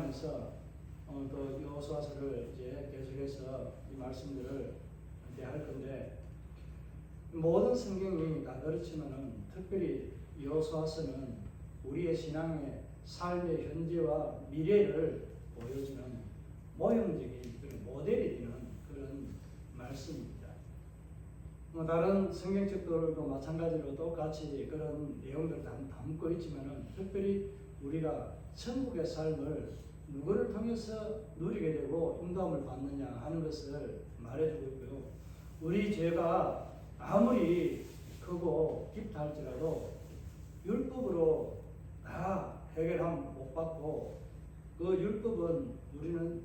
대하면서 또 여호수아서를 이제 계속해서 이 말씀들을 대할 건데, 모든 성경이 다 그렇지만은 특별히 여호수아서는 우리의 신앙의 삶의 현재와 미래를 보여주는 모형적인 그런 모델이 되는 그런 말씀입니다. 다른 성경책들도 마찬가지로 똑같이 그런 내용들을 담고 있지만은 특별히 우리가 천국의 삶을 누구를 통해서 누리게 되고 인도함을 받느냐 하는 것을 말해주고 있고요. 우리 죄가 아무리 크고 깊다 할지라도 율법으로 다 해결함 못 받고, 그 율법은 우리는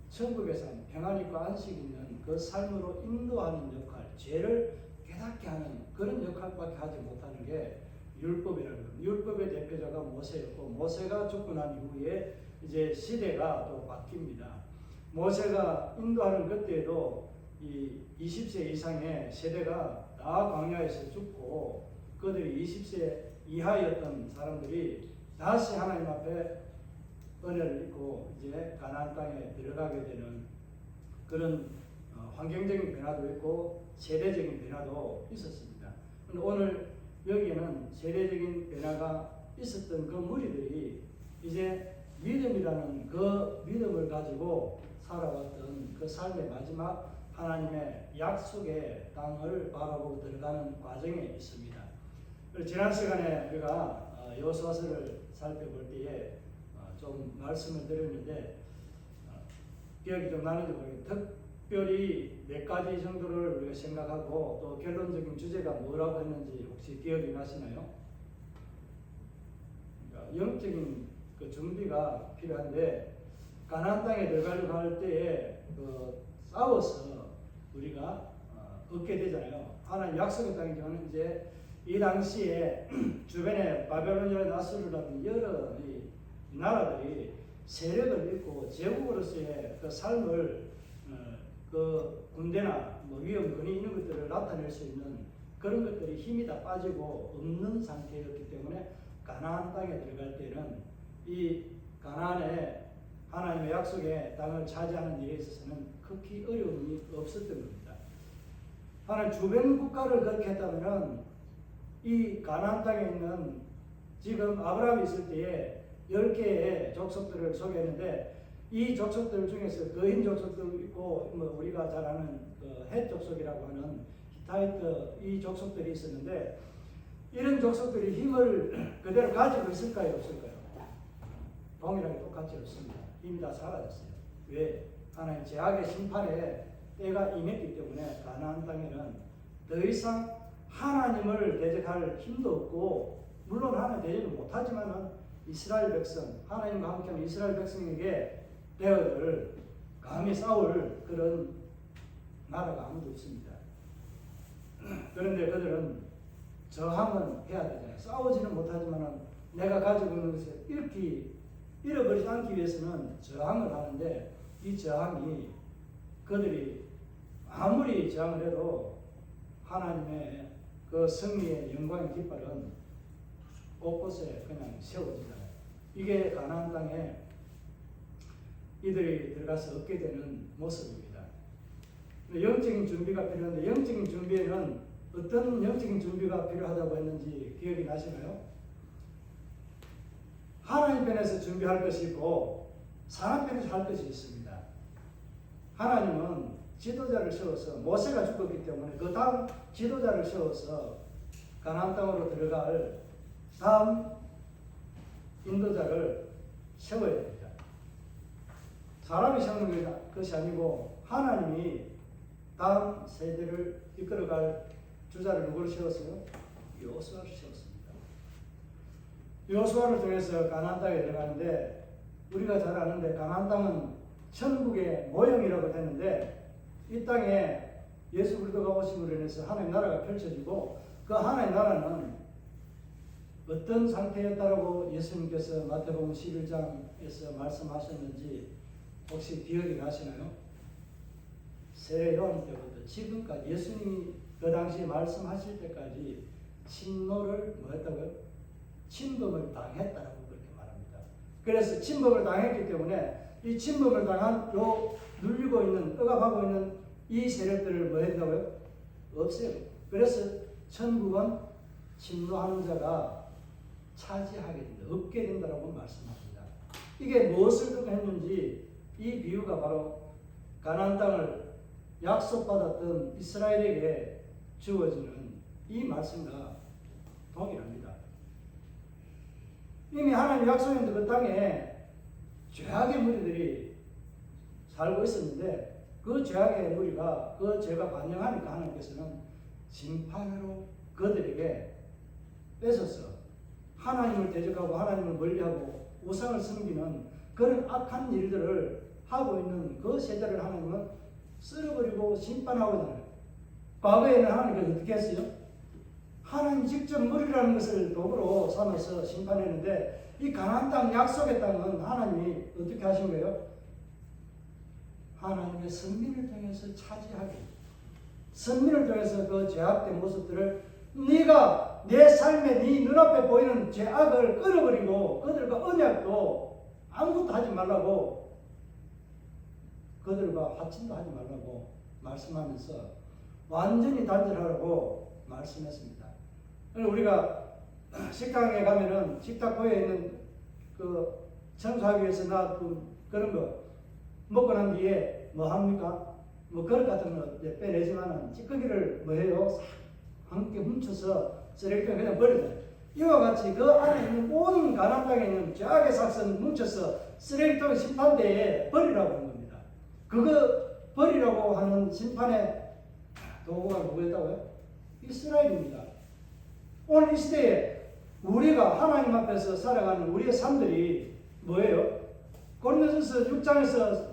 천국의 삶, 평안 있고 안식 있는 그 삶으로 인도하는 역할, 죄를 깨닫게 하는 그런 역할밖에 하지 못하는 게 율법이라는 겁니다. 율법의 대표자가 모세였고, 모세가 죽고 난 이후에 이제 시대가 또 바뀝니다. 모세가 인도하는 그때에도 이 20세 이상의 세대가 다 광야에서 죽고, 그들이 20세 이하였던 사람들이 다시 하나님 앞에 은혜를 입고 이제 가나안 땅에 들어가게 되는 그런 환경적인 변화도 있고 세대적인 변화도 있었습니다. 그런데 오늘 여기에는 세대적인 변화가 있었던 그 무리들이 이제 믿음이라는 그 믿음을 가지고 살아왔던 그 삶의 마지막 하나님의 약속의 땅을 바라보고 들어가는 과정에 있습니다. 지난 시간에 우리가 여호수아서를 살펴볼 때에 좀 말씀을 드렸는데 기억이 좀 나는지 모르겠는데, 특별히 몇 가지 정도를 우리가 생각하고 또 결론적인 주제가 뭐라고 했는지 혹시 기억이 나시나요? 그러니까 영적인 그 준비가 필요한데, 가나안 땅에 들어가려고 할 때에 싸워서 우리가 얻게 되잖아요. 하나님 약속의 땅인 경우는 이제 이 당시에 주변에 바벨론이나 나스루라든지 여러 나라들이 세력을 잃고 제국으로서의 그 삶을 그 군대나 위험 근위 이런 것들을 나타낼 수 있는 그런 것들이 힘이 다 빠지고 없는 상태였기 때문에 가나안 땅에 들어갈 때는 이 가나안에 하나님의 약속의 땅을 차지하는 일에 있어서는 극히 어려움이 없었던 겁니다. 하나님 주변 국가를 그렇게 했다면은 이 가나안 땅에 있는 지금 아브라함이 있을 때에 10개의 족속들을 소개했는데, 이 족속들 중에서 거인 족속도 있고 우리가 잘 아는 헷 족속이라고 하는 히타이트 이 족속들이 있었는데, 이런 족속들이 힘을 그대로 가지고 있을까요, 없을까요? 동일하게 똑같이 없습니다. 힘이 다 사라졌어요. 왜? 하나님 제약의 심판에 때가 임했기 때문에 가나안 땅에는 더 이상 하나님을 대적할 힘도 없고, 물론 하나님 대적을 못하지만은 이스라엘 백성, 하나님과 함께하는 이스라엘 백성에게 대어를 감히 싸울 그런 나라가 아무도 없습니다. 그런데 그들은 저항은 해야 되잖아요. 싸우지는 못하지만은 내가 가지고 있는 것을 잃어버리지 않기 위해서는 저항을 하는데, 이 저항이 그들이 아무리 저항을 해도 하나님의 그 승리의 영광의 깃발은 곳곳에 그냥 세워지잖아요. 이게 가나안 땅에 이들이 들어가서 얻게 되는 모습입니다. 영적인 준비가 필요한데, 영적인 준비에는 어떤 영적인 준비가 필요하다고 했는지 기억이 나시나요? 하나님 편에서 준비할 것이 있고 사람 편에서 할 것이 있습니다. 하나님은 지도자를 세워서, 모세가 죽었기 때문에 그 다음 지도자를 세워서 가나안 땅으로 들어갈 다음 인도자를 세워야 됩니다. 사람이 세우는 것이 아니고 하나님이 다음 세대를 이끌어갈 주자를 누구를 세웠어요? 여호수아를 세웠습니다. 여호수아를 통해서 가나안 땅에 들어가는데, 우리가 잘 아는데 가나안 땅은 천국의 모형이라고 했는데, 이 땅에 예수 그리스도가 오심으로 인해서 하나님 나라가 펼쳐지고, 그 하나님 나라는 어떤 상태였다라고 예수님께서 마태복음 11장에서 말씀하셨는지 혹시 기억이 나시나요? 세례 요한 때부터 지금까지 예수님이 그 당시에 말씀하실 때까지 침노를 뭐 했다고요? 침범을 당했다라고 그렇게 말합니다. 그래서 침범을 당했기 때문에 이 침범을 당한 요 눌리고 있는 억압하고 있는 이 세력들을 뭐 했다고요? 없애요. 그래서 천국은 침노하는 자가 차지하게 된다. 없게 된다라고 말씀합니다. 이게 무엇을 뜻했는지 이 비유가 바로 가나안 땅을 약속받았던 이스라엘에게 주어지는 이 말씀과 동일합니다. 이미 하나님 약속했던 그 땅에 죄악의 무리들이 살고 있었는데 그 죄악의 무리가 그 죄가 반영하니까 하나님께서는 심판으로 그들에게 뺏어서 하나님을 대적하고 하나님을 멀리하고 우상을 섬기는 그런 악한 일들을 하고 있는 그 세대를 하나님은 쓸어버리고 심판하고자 해요. 과거에는 하나님께서 어떻게 했어요? 하나님 직접 머리라는 것을 도구로 삼아서 심판했는데 이 가나안 땅 약속의 땅은 하나님이 어떻게 하신 거예요? 하나님의 선민을 통해서 차지하게, 선민을 통해서 그 죄악된 모습들을 네가 내 삶에 네 눈앞에 보이는 죄악을 끊어버리고 그들과 언약도 아무것도 하지 말라고, 그들과 화친도 하지 말라고 말씀하면서 완전히 단절하라고 말씀했습니다. 우리가 식당에 가면은 식탁보에 있는 그 청소하기 위해서 놔둔 그런 거 먹고 난 뒤에 뭐 합니까? 뭐 그릇 같은 거 빼내지만은 찌꺼기를 뭐 해요? 함께 훔쳐서 쓰레기통에 그냥 버리잖아요. 이와 같이 그 안에 있는 모든 가나안 땅에 있는 죄악의 삭선 뭉쳐서 쓰레기통 심판대에 버리라고 하는 겁니다. 그거 버리라고 하는 심판의 도구가 누구였다고요? 이스라엘입니다. 오늘 이 시대에 우리가 하나님 앞에서 살아가는 우리의 삶들이 뭐예요? 고린도전서 6장에서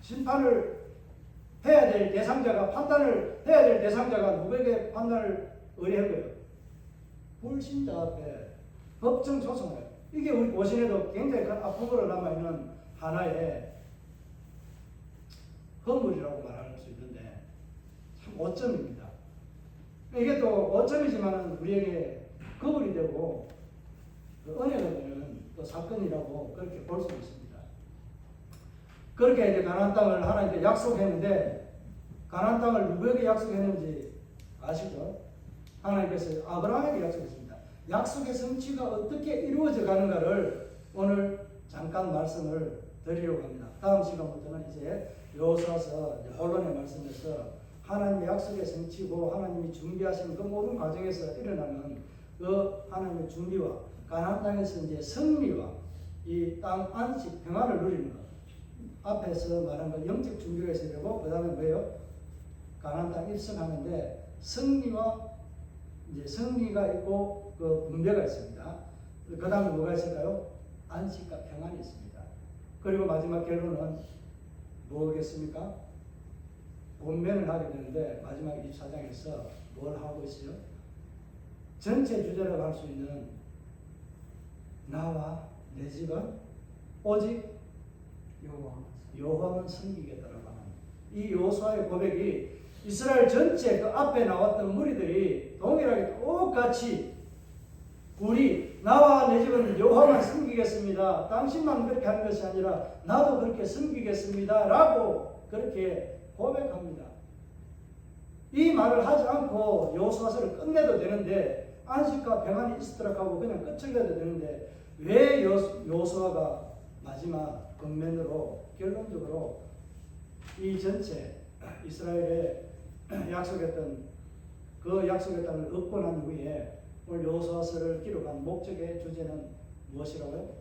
심판을 해야 될 대상자가, 판단을 해야 될 대상자가 누구에게 판단을 의뢰한 거예요? 불신자 앞에 법정 소송을. 이게 우리 고신에도 굉장히 큰 아픔으로 남아있는 하나의 허물이라고 말할 수 있는데 참 오점입니다. 이게 또 오점이지만 우리에게 거울이 되고 은혜가 되는 또 사건이라고 그렇게 볼 수 있습니다. 그렇게 이제 가나안 땅을 하나님께 약속했는데 가나안 땅을 누구에게 약속했는지 아시죠? 하나님께서 아브라함에게 약속했습니다. 약속의 성취가 어떻게 이루어져 가는가를 오늘 잠깐 말씀을 드리려고 합니다. 다음 시간부터는 이제 여호수아서 본론의 말씀에서 하나님의 약속의 성취고 하나님이 준비하신 그 모든 과정에서 일어나는 그 하나님의 준비와 가나안 땅에서 이제 승리와 이 땅 안식 평안을 누리는 것, 앞에서 말한 것 영적 준비가 있어야 되고 그 다음에 뭐예요? 가나안 땅 입성하는데 승리와 이제 승리가 있고 그 분배가 있습니다. 그 다음에 뭐가 있을까요? 안식과 평안이 있습니다. 그리고 마지막 결론은 뭐겠습니까? 본면을 하게 되는데 마지막 24장에서 뭘 하고 있어요? 전체 주제라고 할 수 있는 나와 내 집은 오직 여호와만 섬기겠다라고 하는 이 여호수아의 고백이 이스라엘 전체 그 앞에 나왔던 무리들이 동일하게 똑같이 우리 나와 내 집은 여호와만 섬기겠습니다. 당신만 그렇게 하는 것이 아니라 나도 그렇게 섬기겠습니다. 라고 그렇게 고백합니다. 이 말을 하지 않고 여호수아서를 끝내도 되는데 안식과 평안이 있도록 하고 그냥 끝을 내도 되는데 왜 여호수아가 마지막 권면으로 결론적으로 이 전체 이스라엘에 약속했던 그 약속의 땅을 얻고 난 후에 오늘 여호수아서를 기록한 목적의 주제는 무엇이라고요?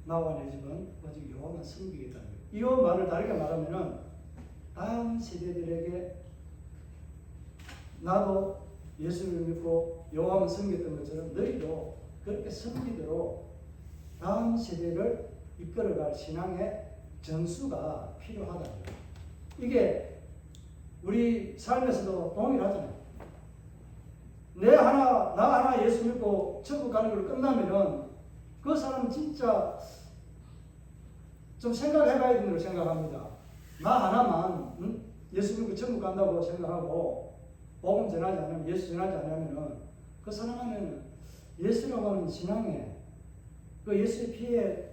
나와 내 집은 오직 여호와만 섬기겠다는 거예요. 이 말을 다르게 말하면은 다음 세대들에게 나도 예수를 믿고 여호와만 섬겼던 것처럼 너희도 그렇게 섬기도록 다음 세대를 이끌어갈 신앙의 전수가 필요하다는 거예요. 이게 우리 삶에서도 동일하잖아요. 나 하나 예수 믿고 천국 가는 걸 끝나면은 그 사람은 진짜 좀 생각해봐야 되는 걸 생각합니다. 나 하나만 예수 믿고 천국 간다고 생각하고 복음 전하지 않으면, 예수 전하지 않으면은 그 사람 안에는 예수라고 하는 신앙에 그 예수의 피에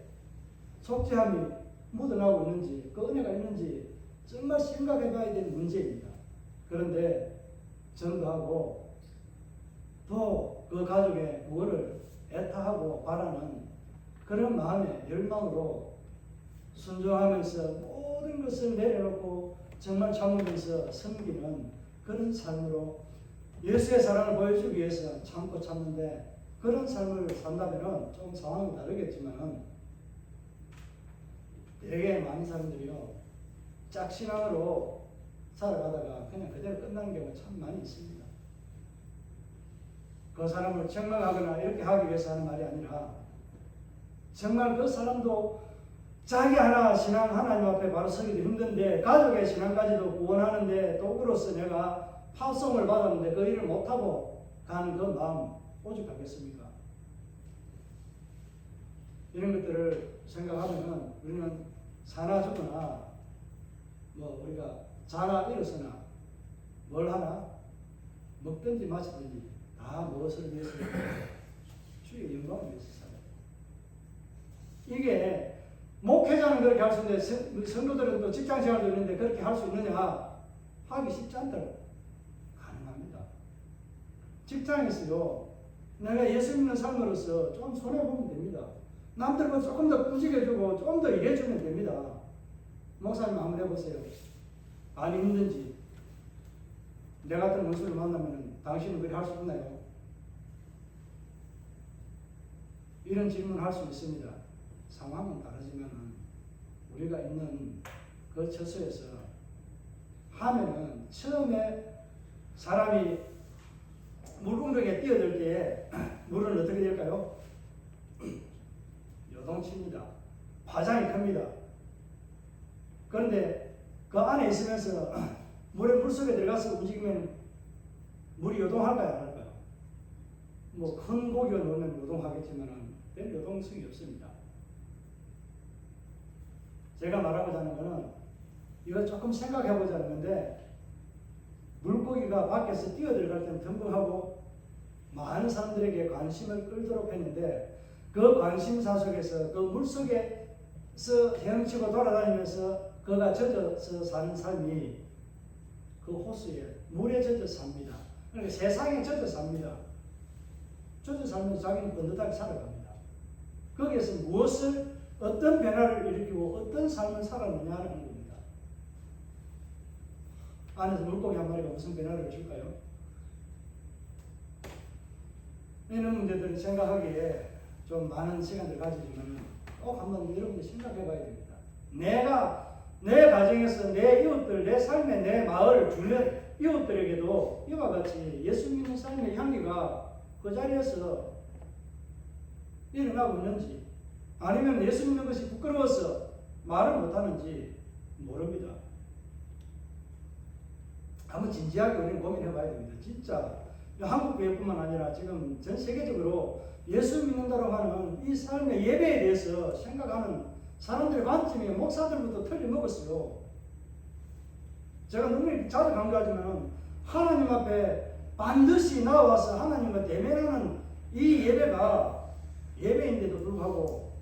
속죄함이 묻어나고 있는지, 그 은혜가 있는지 정말 생각해 봐야 될 문제입니다. 그런데 전도하고 또 그 가족의 구원을 애타하고 바라는 그런 마음의 열망으로 순종하면서 모든 것을 내려놓고 정말 참으면서 섬기는 그런 삶으로 예수의 사랑을 보여주기 위해서 참고 참는데, 그런 삶을 산다면 좀 상황이 다르겠지만 되게 많은 사람들이요 짝신앙으로 살아가다가 그냥 그대로 끝나는 경우가 참 많이 있습니다. 그 사람을 책망하거나 이렇게 하기 위해서 하는 말이 아니라 정말 그 사람도 자기 하나 신앙 하나님 앞에 바로 서기도 힘든데 가족의 신앙까지도 구원하는데 도구로서 내가 파송을 받았는데 그 일을 못하고 가는 그 마음 오죽하겠습니까? 이런 것들을 생각하면 우리는 사나 죽으나 우리가 자나 일어서나 뭘 하나 먹든지 마시든지 다 무엇을 위해서 주의 영광을 위해서 살아요. 이게 목회자는 그렇게 할 수 있는데 성도들은 또 직장생활도 있는데 그렇게 할 수 있느냐? 하기 쉽지 않다고. 가능합니다. 직장에서요 내가 예수 믿는 삶으로서 좀 손해보면 됩니다. 남들보다 조금 더 꾸짖어주고 좀 더 일해주면 됩니다. 목사님 한번 해보세요. 안 힘든지. 내 같은 원수를 만나면 당신은 그렇게 할 수 있나요? 이런 질문을 할 수 있습니다. 상황은 다르지만 우리가 있는 그 처소에서 하면은 처음에 사람이 물웅덩이에 뛰어들 때에 물은 어떻게 될까요? 요동칩니다. 파장이 큽니다. 그런데 그 안에 있으면서 물속에 들어가서 움직이면 물이 요동할까요? 안 할까요? 큰 고기가 넣으면 요동하겠지만 별 요동성이 없습니다. 제가 말하고자 하는 것은 이거 조금 생각해 보자는 건데, 물고기가 밖에서 뛰어들어갈 때는 덤벙하고 많은 사람들에게 관심을 끌도록 했는데, 그 관심사 속에서 그 물속에서 헤엄치고 돌아다니면서 그가 젖어서 사는 삶이 그 호수에 물에 젖어 삽니다. 그러니까 세상에 젖어 삽니다. 젖어 살면서 자기는 번듯하게 살아갑니다. 거기에서 무엇을 어떤 변화를 일으키고 어떤 삶을 살았느냐 하는 겁니다. 안에서 물고기 한 마리가 무슨 변화를 줄까요? 이런 문제들을 생각하기에 좀 많은 시간을 가지지만 꼭 한번 여러분들 생각해 봐야 됩니다. 내가 내 가정에서 내 이웃들, 내 삶의 내 마을, 주변 이웃들에게도 이와 같이 예수 믿는 삶의 향기가 그 자리에서 일어나고 있는지, 아니면 예수 믿는 것이 부끄러워서 말을 못하는지 모릅니다. 한번 진지하게 우리는 고민해 봐야 됩니다. 진짜 한국 교회뿐만 아니라 지금 전 세계적으로 예수 믿는다고 하는 이 삶의 예배에 대해서 생각하는 사람들의 관점이 목사들부터 틀려먹었어요. 제가 너무 자주 강조하지만 하나님 앞에 반드시 나와서 하나님과 대면하는 이 예배가 예배인데도 불구하고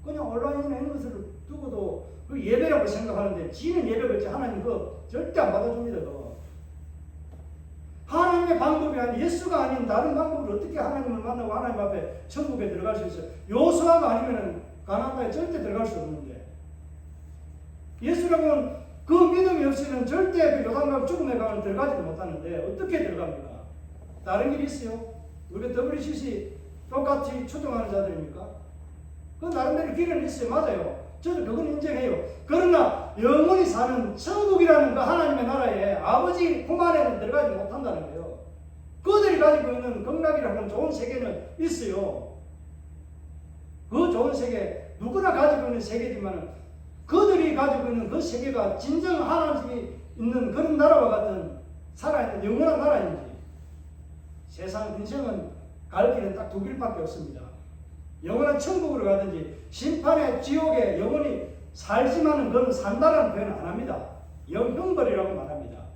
그냥 온라인이나 이런 것을 두고도 그 예배라고 생각하는데, 지는 예배겠지 하나님 그거 절대 안 받아줍니다. 그거. 하나님의 방법이 아닌, 예수가 아닌 다른 방법으로 어떻게 하나님을 만나고 하나님 앞에 천국에 들어갈 수 있어요? 요수아가 아니면 가나안 땅에 절대 들어갈 수 없는데, 예수라고는 그 믿음이 없이는 절대 그 요단강 죽음의 강을 들어가지도 못하는데 어떻게 들어갑니까? 다른 길이 있어요? 우리가 WCC 똑같이 추종하는 자들입니까? 그 나름대로 길은 있어요. 맞아요. 저도 그건 인정해요. 그러나 영원히 사는 천국이라는 그 하나님의 나라에 아버지 품 안에는 들어가지 못한다는 거예요. 그들이 가지고 있는 극락이라는 좋은 세계는 있어요. 그 좋은 세계, 누구나 가지고 있는 세계지만 그들이 가지고 있는 그 세계가 진정 하나님이 있는 그런 나라와 같은 살아있는 영원한 나라인지, 세상 인생은 갈 길은 딱 두 길밖에 없습니다. 영원한 천국으로 가든지 심판의 지옥에 영원히 살지만은 그건 산다라는 표현을 안 합니다. 영형벌이라고 말합니다.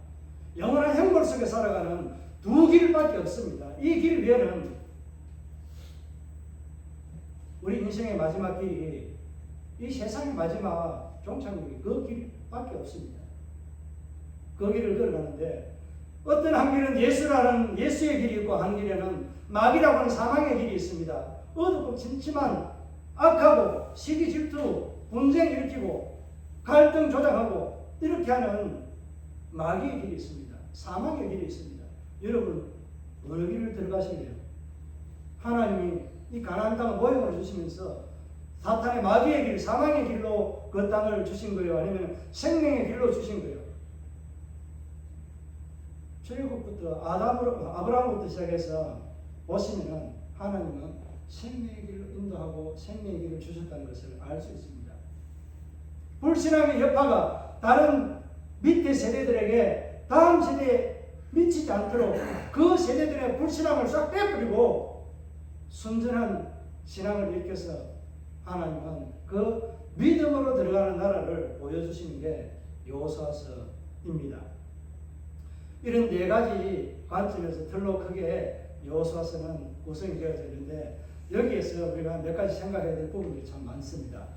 영원한 형벌 속에 살아가는 두 길밖에 없습니다. 이 길 위에는 우리 인생의 마지막 길이 이 세상의 마지막 종착역이 그 길밖에 없습니다. 그 길을 걸어가는데 어떤 한 길은 예수라는 예수의 길이 있고 한 길에는 마귀라고 하는 사망의 길이 있습니다. 어둡고 침침한 악하고 시기 질투 분쟁 일으키고 갈등 조장하고 이렇게 하는 마귀의 길이 있습니다. 사망의 길이 있습니다. 여러분 어느 길을 들어가실래요? 하나님이 이 가나안 땅을 모형으로 주시면서 사탄의 마귀의 길, 사망의 길로 그 땅을 주신 거예요? 아니면 생명의 길로 주신 거예요? 출애굽부터 아브라함부터 시작해서 보시면은 하나님은 생명의 길로 인도하고 생명의 길을 주셨다는 것을 알 수 있습니다. 불신앙의 여파가 다른 밑에 세대들에게 다음 세대에 미치지 않도록 그 세대들의 불신앙을 싹 빼버리고 순전한 신앙을 일으켜서 하나님은 그 믿음으로 들어가는 나라를 보여주시는 게 여호수아서입니다. 이런 네 가지 관점에서 틀로 크게 여호수아서는 구성이 되어져 있는데 여기에서 우리가 몇 가지 생각해야 될 부분들이 참 많습니다.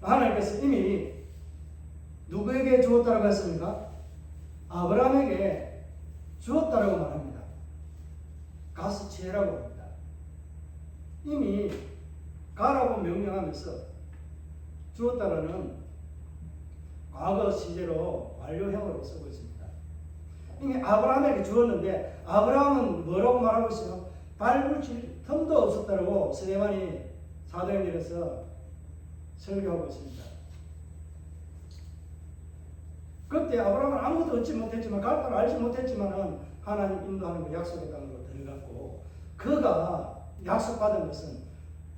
하나님께서 이미 누구에게 주었다고 했습니까? 아브라함에게 주었다고 말합니다. 가서 취해라고 합니다. 이미 가라고 명령하면서 주었다라는 과거 시제로 완료형으로 쓰고 있습니다. 이미 아브라함에게 주었는데 아브라함은 뭐라고 말하고 있어요? 발붙일 틈도 없었다고 스데반이 사도행전에서 설교하고 있습니다. 그때 아브라함은 아무것도 얻지 못했지만 갈 바를 알지 못했지만은 하나님 인도하는 그 약속의 땅으로 들어갔고 그가 약속받은 것은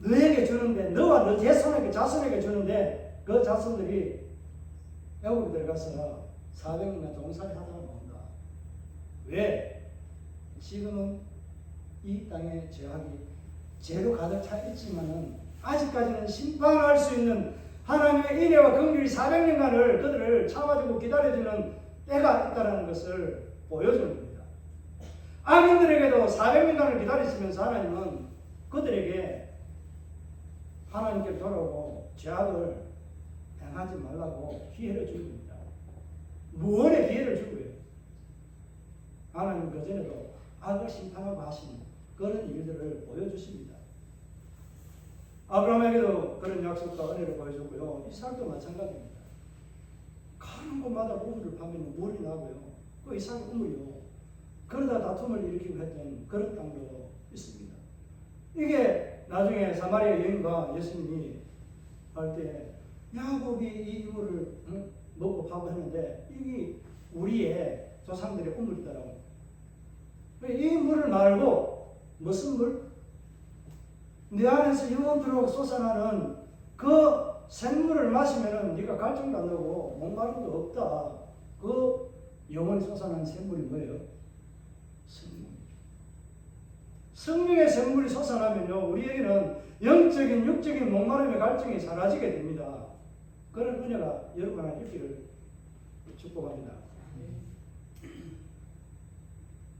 너에게 주는데 너와 너 자손에게 주는데 그 자손들이 애국에 들어가서 400년 종살이 하다가 나온다. 왜? 지금은 이 땅의 죄악이 죄로 가득 차 있지만은 아직까지는 심판할 수 있는 하나님의 인애와 긍휼이 400년간을 그들을 참아주고 기다려주는 때가 있다는 것을 보여주는 겁니다. 악인들에게도 400년간을 기다리시면서 하나님은 그들에게 하나님께 돌아오고 죄악을 행하지 말라고 기회를 주는 겁니다. 무언의 기회를 주고요. 하나님 그전에도 악을 심판하고 하시는 그런 일들을 보여주십니다. 아브라함에게도 그런 약속과 은혜를 보여줬고요. 이삭도 마찬가지입니다. 가는 곳마다 우물을 파면 물이 나고요. 그 이삭의 우물이요. 그러다 다툼을 일으키고 했던 그런 땅도 있습니다. 이게 나중에 사마리아 여인과 예수님이 할 때 야곱이 이 우물을 먹고 파고 했는데 이게 우리의 조상들의 우물이다라고. 이 물을 말고 무슨 물? 네 안에서 영원토록 솟아나는 그 생물을 마시면은 네가 갈증도 안 나고 목마름도 없다. 그 영원히 솟아나는 생물이 뭐예요? 성령이죠. 성령의 생물이 솟아나면요 우리에게는 영적인 육적인 목마름의 갈증이 사라지게 됩니다. 그런 은혜가 여러분 안에 있기를 축복합니다.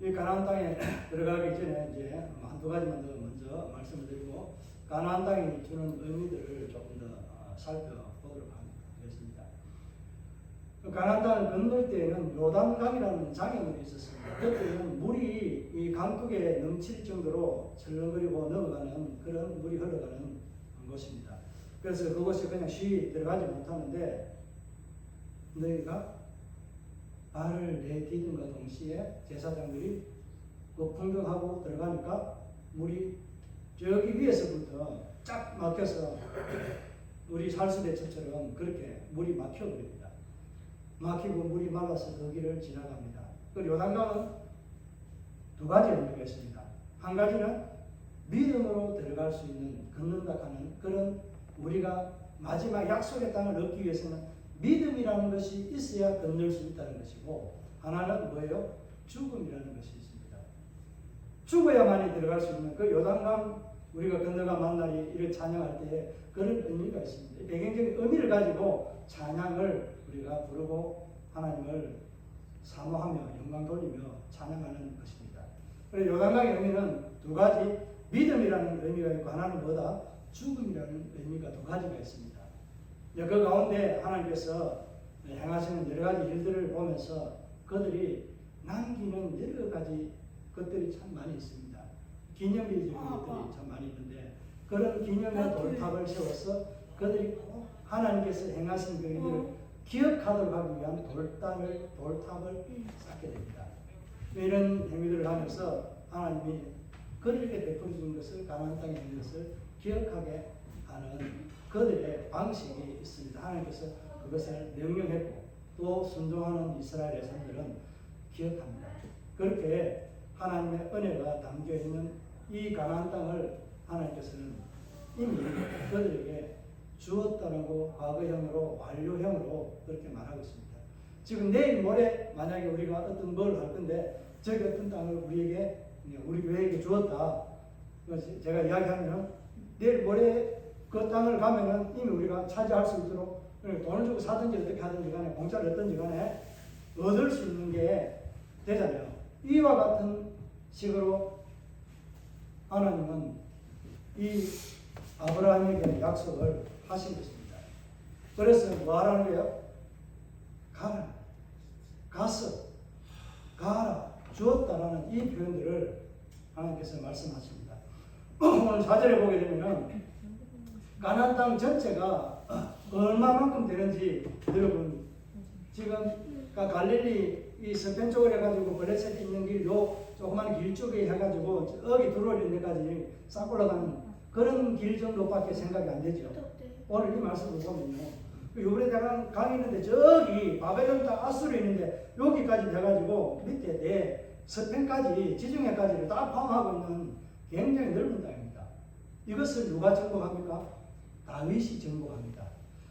이 가나안 땅에 들어가기 전에 이제 한두 가지만 더 먼저 말씀을 드리고 가나안 땅이 주는 의미들을 조금 더 살펴보도록 하겠습니다. 가나안 땅을 건널 때에는 요단강이라는 장애물이 있었습니다. 그때는 물이 이 강둑에 넘칠 정도로 철렁거리고 넘어가는 그런 물이 흘러가는 곳입니다. 그래서 그곳에 그냥 쉬이 들어가지 못하는데 너희가 발을 내디딘과 동시에 제사장들이 그 풍경하고 들어가니까 물이 저기 위에서부터 쫙 막혀서 우리 살수대처럼 그렇게 물이 막혀버립니다. 막히고 물이 말라서 그 길을 지나갑니다. 그 요단강은 두 가지 의미가 있습니다. 한 가지는 믿음으로 들어갈 수 있는 걷는다 하는 그런 우리가 마지막 약속의 땅을 얻기 위해서는 믿음이라는 것이 있어야 건널 수 있다는 것이고 하나는 뭐예요? 죽음이라는 것이 있습니다. 죽어야만이 들어갈 수 있는 그 요단강 우리가 건너가 만나리 이를 찬양할 때 그런 의미가 있습니다. 배경적인 의미를 가지고 찬양을 우리가 부르고 하나님을 사모하며 영광 돌리며 찬양하는 것입니다. 그래서 요단강의 의미는 두 가지 믿음이라는 의미가 있고 하나는 뭐다? 죽음이라는 의미가 두 가지가 있습니다. 그 가운데 하나님께서 행하시는 여러 가지 일들을 보면서 그들이 남기는 여러 가지 것들이 참 많이 있습니다. 기념비적인 것들이 참 많이 있는데 그런 기념의 돌탑을 세워서 그들이 꼭 하나님께서 행하신 그 일을 기억하도록 하기 위한 돌탑을 쌓게 됩니다. 이런 행위들을 하면서 하나님이 그들에게 베풀어 준 것을 가나안 땅에 있는 것을 기억하게 하는 그들의 방식이 있습니다. 하나님께서 그것을 명령했고 또 순종하는 이스라엘 백성들은 기억합니다. 그렇게 하나님의 은혜가 담겨 있는 이 가나안 땅을 하나님께서는 이미 그들에게 주었다라고 과거형으로 완료형으로 그렇게 말하고 있습니다. 지금 내일 모레 만약에 우리가 어떤 뭘 할 건데 저기 어떤 땅을 우리 교회에게 주었다. 제가 이야기하면은 내일 모레 그 땅을 가면은 이미 우리가 차지할 수 있도록 돈을 주고 사든지 어떻게 하든지 간에 공짜를 얻든지 간에 얻을 수 있는 게 되잖아요. 이와 같은 식으로 하나님은 이 아브라함에게 약속을 하신 것입니다. 그래서 뭐 하라는 거예요? 가라. 가서 가라. 주었다라는 이 표현들을 하나님께서 말씀하십니다. 오늘 4절에 보게 되면은 가나안 땅 전체가 얼마만큼 되는지 여러분 지금 갈릴리 이 서편 쪽으로 해가지고 블레셋 있는 길 요 조그만 길 쪽에 해가지고 여기 들어오는 데까지 싹 올라가는 그런 길 정도밖에 생각이 안 되죠. 오늘 이 말씀을 보면요. 요번에 내가 강의 있는데 저기 바벨론 땅 아수르 있는데 여기까지 돼가지고 밑에 내 서편까지 지중해까지를 다 포함하고 있는 굉장히 넓은 땅입니다. 이것을 누가 정복합니까? 다윗이 정복합니다.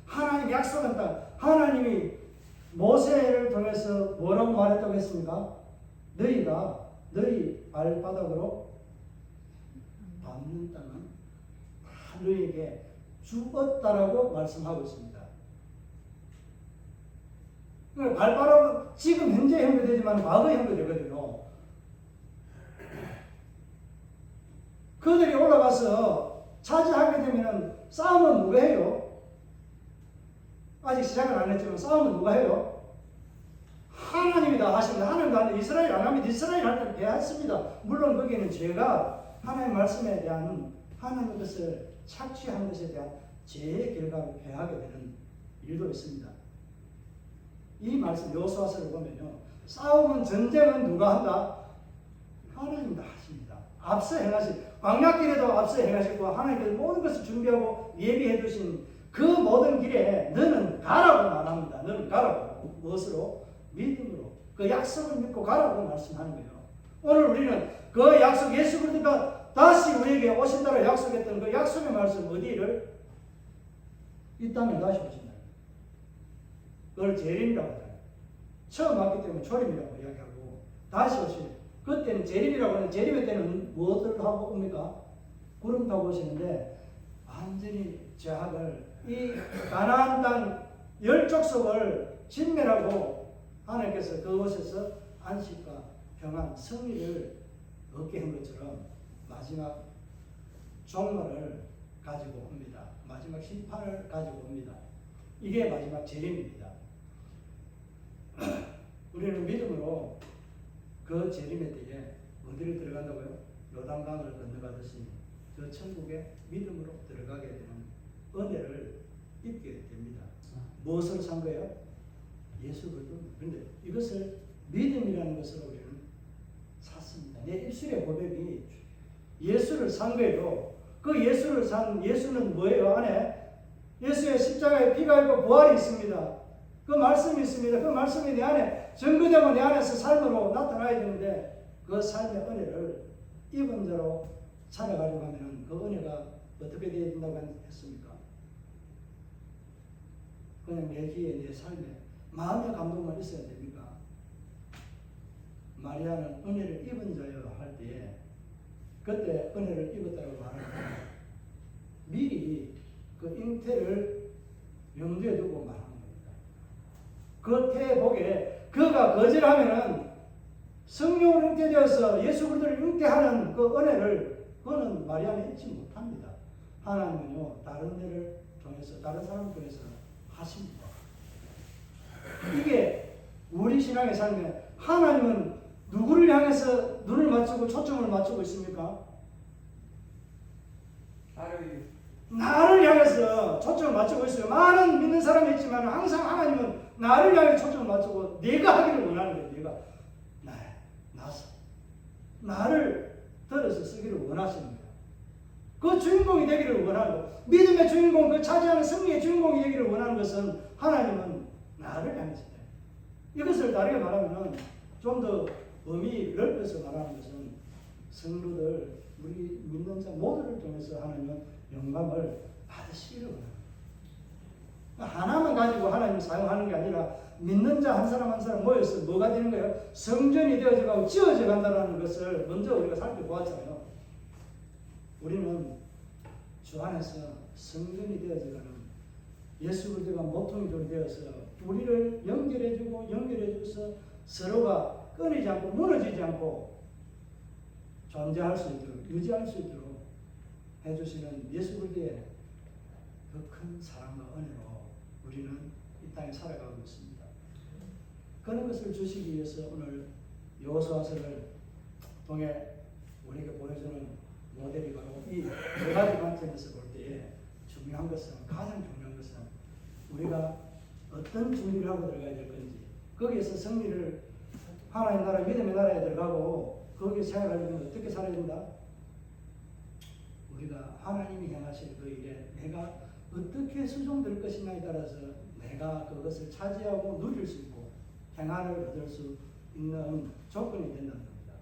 하나님 약속한 땅. 하나님이 모세를 통해서 뭐라고 말했다고 했습니까? 너희가 너희 발바닥으로 밟는 땅은 다 너희에게 주었다라고 말씀하고 있습니다. 발바닥은 지금 현재 형도 되지만 과거 형도 되거든요. 그들이 올라가서 차지하게 되면 싸움은 누가 해요? 아직 시작은 안 했지만 싸움은 누가 해요? 하나님이 다 하십니다. 하나님 다 이스라엘 안 합니다. 이스라엘 할 때는 배웠습니다. 물론 거기에는 제가 하나님의 말씀에 대한 하나님의 것을 착취한 것에 대한 죄의 결과를 배하게 되는 일도 있습니다. 이 말씀 여호수아서를 보면요. 싸움은 전쟁은 누가 한다? 하나님 다 하십니다. 앞서 행하신 광야길에도 앞서 행하셨고 하나님께서 모든 것을 준비하고 예비해 두신 그 모든 길에 너는 가라고 말합니다. 너는 가라고. 무엇으로? 믿음으로. 그 약속을 믿고 가라고 말씀하는 거예요. 오늘 우리는 그 약속 예수 그리스도가 다시 우리에게 오신다고 약속했던 그 약속의 말씀 어디를? 이 땅에 다시 오신다. 그걸 재림이라고 하잖아요. 처음 왔기 때문에 초림이라고 이야기하고 다시 오시는 그때는 재림이라고 하는 재림의 때는 무엇을 하고 옵니까? 구름 타고 오시는데 완전히 제약을 이 가나안 땅 열족속을 진멸하고 하나님께서 그곳에서 안식과 평안, 승리를 얻게 한 것처럼 마지막 종말을 가지고 옵니다. 마지막 심판을 가지고 옵니다. 이게 마지막 재림입니다. 우리는 믿음으로 그 재림의 때에 어디를 들어간다고요? 요단강을 건너가듯이 저 천국에 믿음으로 들어가게 되는 은혜를 입게 됩니다. 무엇으로 산 거예요? 예수 그리스도. 그런데 이것을 믿음이라는 것으로 우리는 샀습니다. 내 입술의 고백이 예수를 산 거예요. 그 예수를 산 예수는 뭐예요? 안에 예수의 십자가에 피가 있고 부활이 있습니다. 그 말씀이 있습니다. 그 말씀이 내 안에 증거되고 내 안에서 삶으로 나타나야 되는데 그 삶의 은혜를 입은 자로 살아가려고 하면 그 은혜가 어떻게 되어야 된다고 했습니까? 그냥 내 귀에 내 삶에 마음의 감동만 있어야 됩니까? 마리아는 은혜를 입은 자여 할 때에 그때 은혜를 입었다고 말합니다. 미리 그 잉태를 염두에 두고 말하는 겁니다. 그 태복에 그가 거절하면은 성령으로 잉태되어서 예수 그리스도를 잉태하는 그 은혜를 그는 마리아는 잊지 못합니다. 하나님은요 다른 데를 통해서 다른 사람을 통해서 하십니다. 이게 우리 신앙의 삶에 하나님은 누구를 향해서 눈을 맞추고 초점을 맞추고 있습니까? 나를 향해서 초점을 맞추고 있어요. 많은 믿는 사람이 있지만 항상 하나님은 나를 향해 초점을 맞추고 내가 하기를 원하는 거예요. 내가 나를 들어서 쓰기를 원하시는 거예요. 그 주인공이 되기를 원하는 거예요. 믿음의 주인공, 그 차지하는 승리의 주인공이 되기를 원하는 것은 하나님은 나를 향해서 돼요. 이것을 다르게 말하면 좀 더 의미 넓혀서 말하는 것은 성도들, 우리 믿는 자 모두를 통해서 하나님은 영광을 받으시기를 원합니다. 하나만 가지고 하나님 사용하는 게 아니라 믿는 자 한 사람 한 사람 모여서 뭐가 되는 거예요? 성전이 되어져 가고 지어져 간다는 것을 먼저 우리가 살펴보았잖아요. 우리는 주 안에서 성전이 되어져가는 예수 그리스도가 모퉁이돌이 되어서 우리를 연결해줘서 서로가 끊이지 않고 무너지지 않고 존재할 수 있도록 유지할 수 있도록 해주시는 예수 그리스도의 그 큰 사랑과 은혜로 우리는 이 땅에 살아가고 있습니다. 그런 것을 주시기 위해서 오늘 여호수아서를 통해 우리에게 보여주는 모델이 바로 이 네 가지 관점에서 볼 때에 가장 중요한 것은 우리가 어떤 준비를 하고 들어가야 될 건지, 거기에서 승리를 하나님 나라 믿음의 나라에 들어가고 거기에 생활하려면 어떻게 살아야 된다? 우리가 하나님이 행하실 그 일에 내가 어떻게 수종될 것이냐에 따라서 내가 그것을 차지하고 누릴 수 있고 행함을 얻을 수 있는 조건이 된다는 겁니다.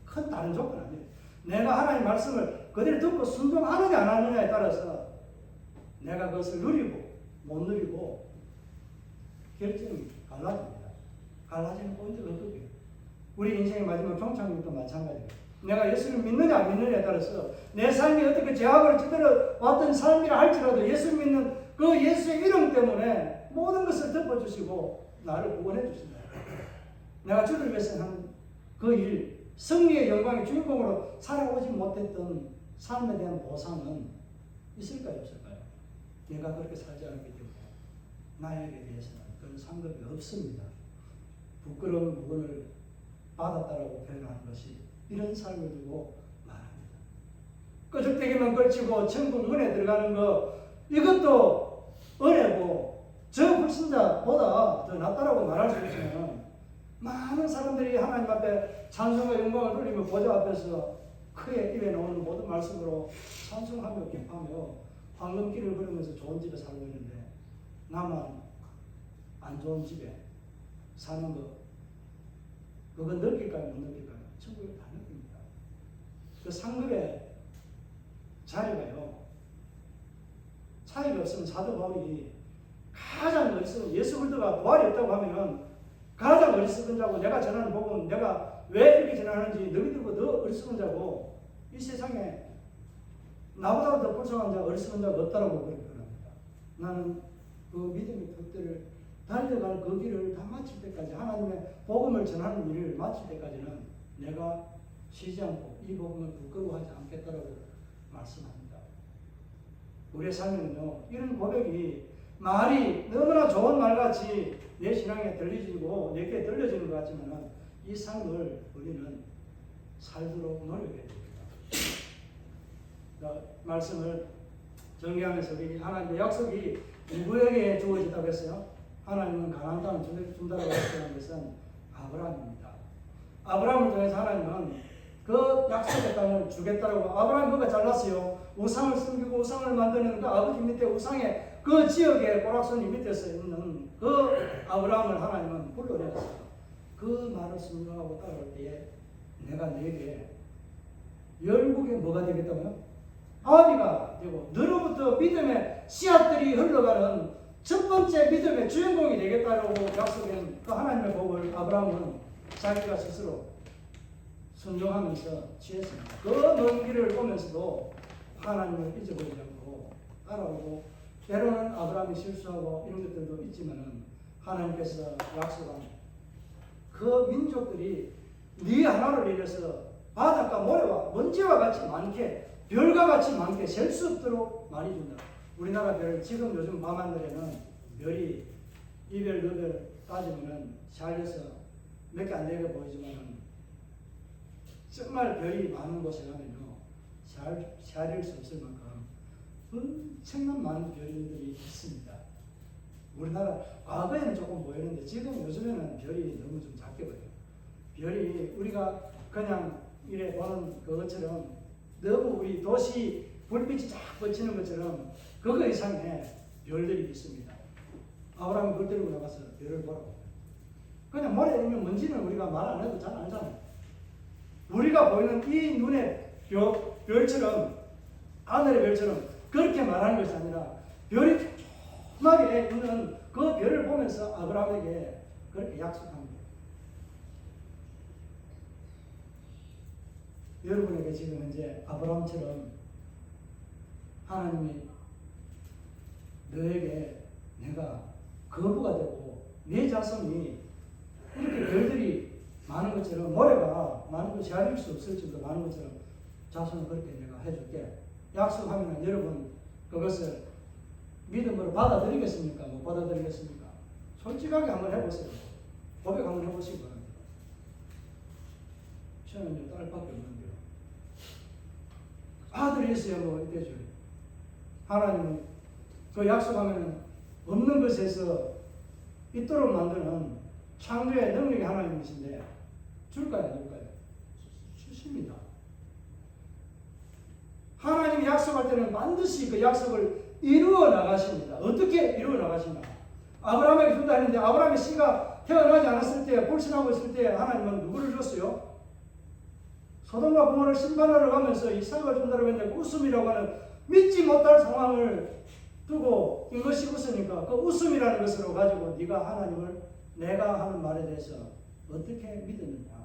큰 다른 조건 아니에요. 내가 하나님 말씀을 그대로 듣고 순종하느냐 안 하느냐에 따라서 내가 그것을 누리고 못 누리고 결정이 갈라집니다. 갈라지는 포인트가 그거예요. 우리 인생의 마지막 종착역도 마찬가지예요. 내가 예수를 믿느냐 안 믿느냐에 따라서 내 삶이 어떻게 죄악으로 찌들어 왔던 삶이라 할지라도 예수 믿는 그 예수의 이름 때문에 모든 것을 덮어주시고 나를 구원해 주신다. 내가 주를 위해서 하는 그 일, 승리의 영광의 주인공으로 살아오지 못했던 삶에 대한 보상은 있을까요 없을까요? 내가 그렇게 살지 않았기 때문에 나에게 대해서는 그런 상급이 없습니다. 부끄러운 부분을 받았다라고 표현하는 것이 이런 삶을 두고 말합니다. 끄적대기만 걸치고 천국 문에 들어가는 거 이것도 은혜고 저 불신자보다 더 낫다라고 말할 수 있지만 많은 사람들이 하나님 앞에 찬송과 영광을 돌리며 보좌 앞에서 그의 입에 나오는 모든 말씀으로 찬송하며 기뻐하며 황금길을 걸으면서 좋은 집에 살고 있는데 나만 안 좋은 집에 사는 거 그건 느낄까요? 못 느낄까요? 천국에 다 느낍니다. 그 상급의 자리가요 차이가 없으면 사도 바울이 가장 어리석은 예수 그리스도가 부활이 없다고 하면 가장 어리석은 자고 내가 전하는 복음 내가 왜 이렇게 전하는지 너희들보다 더 어리석은 자고 이 세상에 나보다 더 불쌍한 자 어리석은 자가 없다라고 그렇게 표현합니다. 나는 그 믿음의 돛대를 달려갈 그 길을 다 마칠 때까지 하나님의 복음을 전하는 일을 마칠 때까지는 내가 쉬지 않고 이 복음을 부끄러워하지 않겠다라고 말씀합니다. 우리의 삶에는요 이런 고백이 말이 너무나 좋은 말같이 내 신앙에 들리지고 내게 들려지는 것 같지만 이 삶을 우리는 살도록 노력해야 됩니다. 말씀을 정리하면서 우리 하나님의 약속이 누구에게 주어졌다고 했어요? 하나님은 가나안 땅을 준다고 약속한 것은 아브라함입니다. 아브라함을 통해서 하나님은 그 약속의 땅을 주겠다라고 아브라함 그가 잘났어요. 우상을 숨기고 우상을 만드는 그 아버지 밑에 우상의 그 지역의 꼬락선이 밑에서 있는 그 아브라함을 하나님은 불러내었어요. 그 말을 순종하고 따라올 때에 내가 너에게 열국에 뭐가 되겠다고요? 아비가 되고 너로부터 믿음의 씨앗들이 흘러가는 첫 번째 믿음의 주인공이 되겠다라고 약속한 그 하나님의 복을 아브라함은 자기가 스스로 순종하면서 취했습니다. 그 먼 길을 오면서도 하나님을 잊어버리지 않고 따라오고 때로는 아브라함이 실수하고 이런 것들도 있지만은 하나님께서 약속한 그 민족들이 네 하나를 인해서 바닷가 모래와 먼지와 같이 많게 별과 같이 많게 셀 수 없도록 많이 준다. 우리나라 별 지금 요즘 밤하늘에는 별이 이별 너별 따지면은 샤일에서 몇 개 안 되게 보이지만은 정말 별이 많은 곳에 가면요 샤일일 수 없을 만큼 엄청난 많은 별들이 있습니다. 우리나라 과거에는 조금 보이는데 지금 요즘에는 별이 너무 좀 작게 보여요. 별이 우리가 그냥 이래 보는 그것처럼 너무 우리 도시 불빛이 쫙 뻗치는 것처럼 그거 이상의 별들이 있습니다. 아브라함이 그걸 데리고 나가서 별을 보라고. 그냥 모래 있는 먼지는 우리가 말 안 해도 잘 알잖아요. 우리가 보이는 이 눈의 별처럼 하늘의 별처럼 그렇게 말하는 것이 아니라 별이 조그맣게 있는 그 별을 보면서 아브라함에게 그렇게 약속합니다. 여러분에게 지금 현재 아브라함처럼 하나님이 너에게 내가 거부가 되고 내 자손이 이렇게 별들이 많은 것처럼 모래가 많은 것이 헤아릴 수 없을 정도 많은 것처럼 자손을 그렇게 내가 해줄게 약속하면 여러분 그것을 믿음으로 받아들이겠습니까? 못 받아들이겠습니까? 솔직하게 한번 해보세요. 고백 한번 해보시기 바랍니다. 저는 딸밖에 없는데요. 아들이 있어야 뭐 이때죠. 하나님은 그 약속하면 없는 것에서 있도록 만드는 창조의 능력이 하나님이신데 줄까요? 안 줄까요? 주십니다. 하나님이 약속할 때는 반드시 그 약속을 이루어 나가십니다. 어떻게 이루어 나가시나? 아브라함에게 준다 했는데 아브라함의 씨가 태어나지 않았을 때 불신하고 있을 때 하나님은 누구를 줬어요? 소돔과 고모를 심판하러 가면서 이삭을 준다고 했는데 웃음이라고 하는 믿지 못할 상황을 두고 이것이 웃으니까 그 웃음이라는 것으로 가지고 네가 하나님을 내가 하는 말에 대해서 어떻게 믿었느냐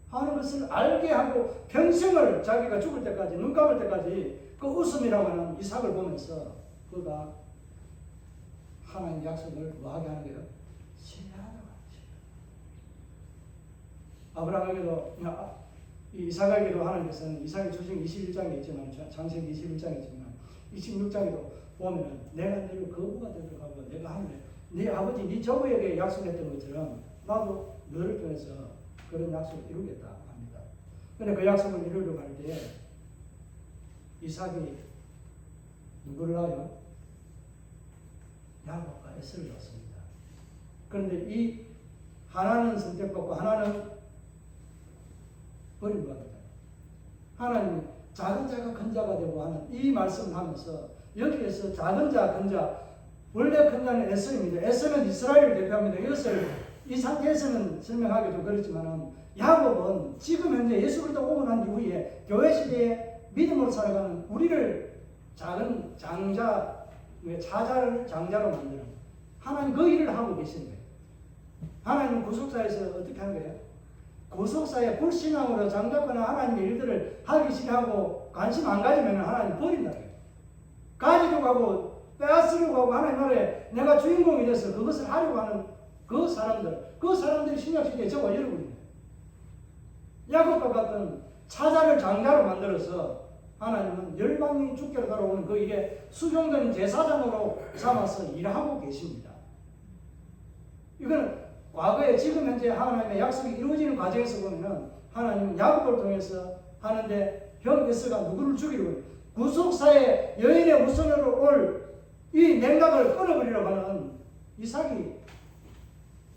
하는 것을 알게 하고 평생을 자기가 죽을 때까지 눈 감을 때까지 그 웃음이라고 하는 이삭을 보면서 그가 하나님 약속을 뭐하게 하는 거예요? 신뢰하는 거죠. 아브라함에게도 이삭에게도 하나님께서는 이삭의 초식 21장에 있지만 창세기 21장에 있지만 26장에도 보면 내가 너를 거부가 되도록 하고 내가 하늘에 네 아버지 네 조부에게 약속했던 것처럼 나도 너를 통해서 그런 약속을 이루겠다 합니다. 그런데 그 약속을 이루려고 할 때 이삭이 누구를 낳아요? 야곱과 에서를 낳습니다. 그런데 이 하나는 선택받고 하나는 버림받았다. 하나님이 작은 자가 큰 자가 되고 하는 이 말씀을 하면서 여기에서 작은 자, 큰 자, 원래 큰 자는 에서입니다. 에서는 이스라엘을 대표합니다. 이것을 이 상태에서는 설명하기 좀 그렇지만 야곱은 지금 현재 예수 그리스도 오고 난 이후에 교회 시대에 믿음으로 살아가는 우리를 작은 장자, 차자를 장자로 만드는 하나님 그 일을 하고 계시는 거예요. 하나님은 구속사에서 어떻게 하는 거예요? 구속사에 불신앙으로 장잡거나 하나님의 일들을 하기 싫어하고 관심 안 가지면 하나님 버린다. 가지려고 하고 빼앗으려고 하고 하나님 나라에 내가 주인공이 돼서 그것을 하려고 하는 그 사람들이 신약시대에 저와 여러분입니다. 야곱과 같은 차자를 장자로 만들어서 하나님은 열방이 주께로 돌아오는 그 일에 수종된 제사장으로 삼아서 일하고 계십니다. 이거는 과거에 지금 현재 하나님의 약속이 이루어지는 과정에서 보면 하나님은 야곱을 통해서 하는데 형 에서가 누구를 죽이려고 구속사의 여인의 우선으로 올 이 맥락을 끊어버리려고 하는 이삭이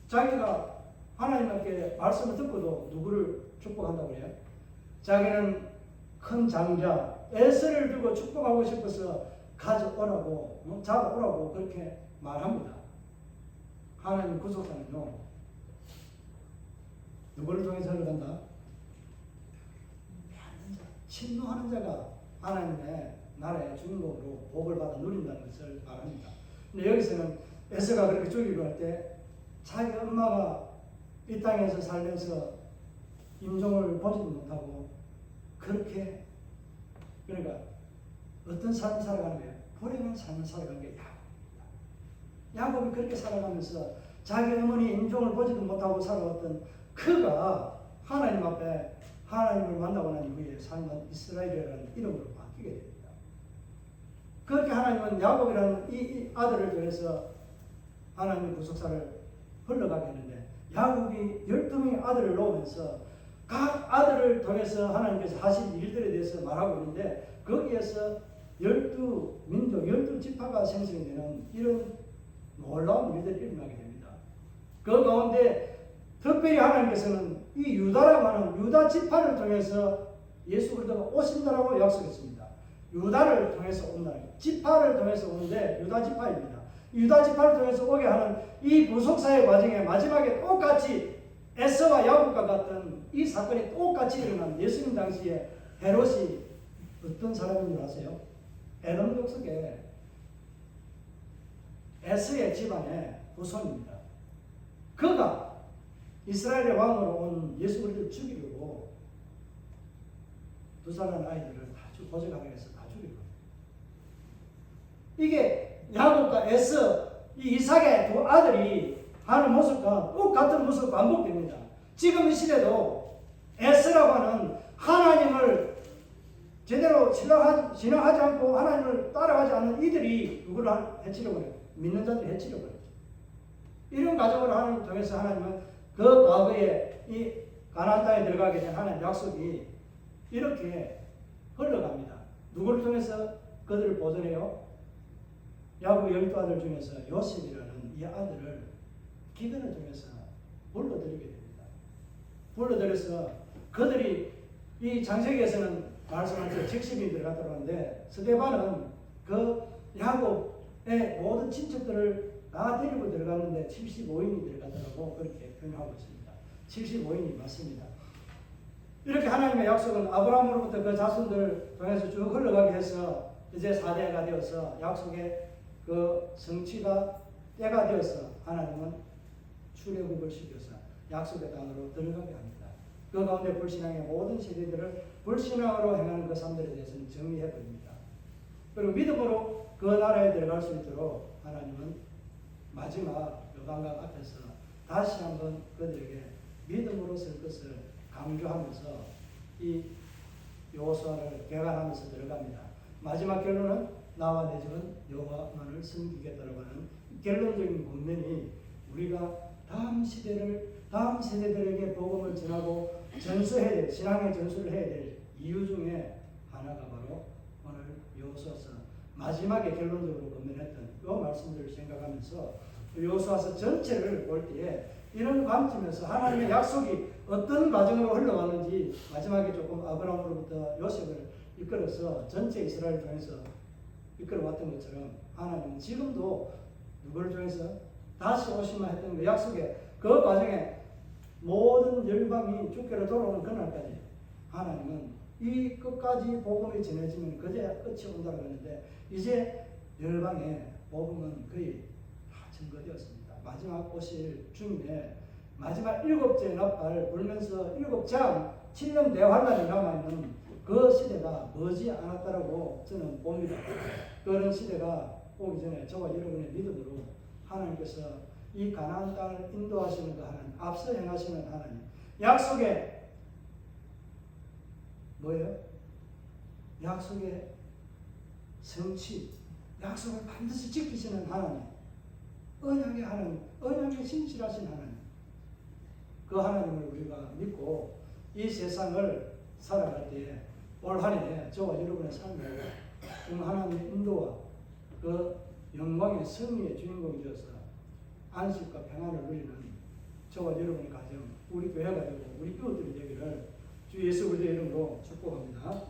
자기가 하나님께 말씀을 듣고도 누구를 축복한다고 해요? 자기는 큰 장자 에서를 두고 축복하고 싶어서 가져오라고 잡아오라고 그렇게 말합니다. 하나님 구속사는요 누구를 통해서 흘러간다? 침노하는 자가 하나님의 나라의 주인공으로 복을 받아 누린다는 것을 말합니다. 근데 여기서는 에서가 그렇게 죽이려 할 때 자기 엄마가 이 땅에서 살면서 임종을 보지도 못하고 그렇게 그러니까 어떤 삶을 살아가는 거예요? 불행한 삶을 살아가는 게 야곱입니다. 야곱이 그렇게 살아가면서 자기 어머니 임종을 보지도 못하고 살아왔던 그가 하나님 앞에 하나님을 만나고 난 이후에 삶은 이스라엘이라는 이름으로 바뀌게 됩니다. 그렇게 하나님은 야곱이라는 이 아들을 통해서 하나님의 구속사를 흘러가게 했는데, 야곱이 12명의 아들을 놓으면서 각 아들을 통해서 하나님께서 하신 일들에 대해서 말하고 있는데, 거기에서 12민족, 12지파가 생성이 되는 이런 놀라운 일들이 일어나게 됩니다. 그 가운데 특별히 하나님께서는 이 유다라고 하는 유다 지파를 통해서 예수 그리스도가 오신다라고 약속했습니다. 유다를 통해서 온다. 지파를 통해서 오는데 유다 지파입니다. 유다 지파를 통해서 오게 하는 이 구속사의 과정에 마지막에 똑같이 에서와 야곱과 같은 이 사건이 똑같이 일어난 예수님 당시에 헤롯이 어떤 사람인 줄 아세요? 에돔 족속의 에스의 집안의 후손입니다. 그가 이스라엘의 왕으로 온 예수 그리스도를 죽이려고 두 살난 아이들을 아주 고적하게 해서 다 죽이고, 이게 야곱과 에스, 이 이삭의 두 아들이 하는 모습과 똑같은 모습 반복됩니다. 지금 이 시대도 에스라고 하는 하나님을 제대로 신앙하지 않고 하나님을 따라가지 않는 이들이 누구를 해치려고 해요? 믿는 자들을 해치려고 해요. 이런 과정을 하나님 통해서 하나님은 그 과거에 이 가나안 땅에 들어가게 된 하나님의 약속이 이렇게 흘러갑니다. 누구를 통해서 그들을 보존해요? 야곱 12아들 중에서 요셉이라는 이 아들을 기근을 통해서 불러들이게 됩니다. 불러들여서 그들이 이 장세기에서는 말씀한 그 70인이 들어갔다고 하는데, 스데반은 그 야곱의 모든 친척들을 다 데리고 들어갔는데 75인이 들어갔다고 그렇게 표현하고 있습니다. 75인이 맞습니다. 이렇게 하나님의 약속은 아브라함으로부터 그 자손들 통해서 쭉 흘러가게 해서 이제 4대가 되어서 약속의 그 성취가 때가 되어서 하나님은 출애굽을 시켜서 약속의 땅으로 들어가게 합니다. 그 가운데 불신앙의 모든 세대들을 불신앙으로 행하는 그 삶들에 대해서는 정리해버립니다. 그리고 믿음으로 그 나라에 들어갈 수 있도록 하나님은 마지막 요단강 앞에서 다시 한번 그들에게 믿음으로 설 것을 강조하면서 이 여호수아를 개관하면서 들어갑니다. 마지막 결론은 나와 내 집은 여호와만을 섬기겠다라고 하는 결론적인 본면이 우리가 다음 세대들에게 복음을 전하고 전수해야 될, 신앙의 전수를 해야 될 이유 중에 하나가 바로 오늘 여호수아서 마지막에 결론적으로 건면했던 이 말씀들을 생각하면서 여호수아서 전체를 볼 때에 이런 관점에서 하나님의 약속이 어떤 과정으로 흘러왔는지, 마지막에 조금 아브라함으로부터 요셉을 이끌어서 전체 이스라엘을 통해서 이끌어왔던 것처럼 하나님은 지금도 누구를 통해서 다시 오시마 했던 그 약속에 그 과정에 모든 열방이 주께로 돌아오는 그날까지 하나님은 이 끝까지 복음이 전해지면 그제야 끝이 온다고 하는데, 이제 열방의 복음은 거의 다 증거되었습니다. 마지막 오실 주님의 마지막 7째 나팔 불면서 7장 7년 대환란이 남아있는 그 시대가 머지 않았다라고 저는 봅니다. 그런 시대가 오기 전에 저와 여러분의 믿음으로 하나님께서 이 가나안 땅을 인도하시는 그 하나님, 앞서 행하시는 하나님, 약속의 뭐예요? 약속의 성취, 약속을 반드시 지키시는 하나님, 언약의 하나님, 언약의 신실하신 하나님, 그 하나님을 우리가 믿고 이 세상을 살아갈 때에 올 한 해 저와 여러분의 삶에 하나님의 인도와 그 영광의 승리의 주인공이 되어서 안식과 평안을 누리는 저와 여러분의 가정, 우리 교회가 되고 우리 이웃들이 되기를 주 예수 그리스도의 이름으로 축복합니다.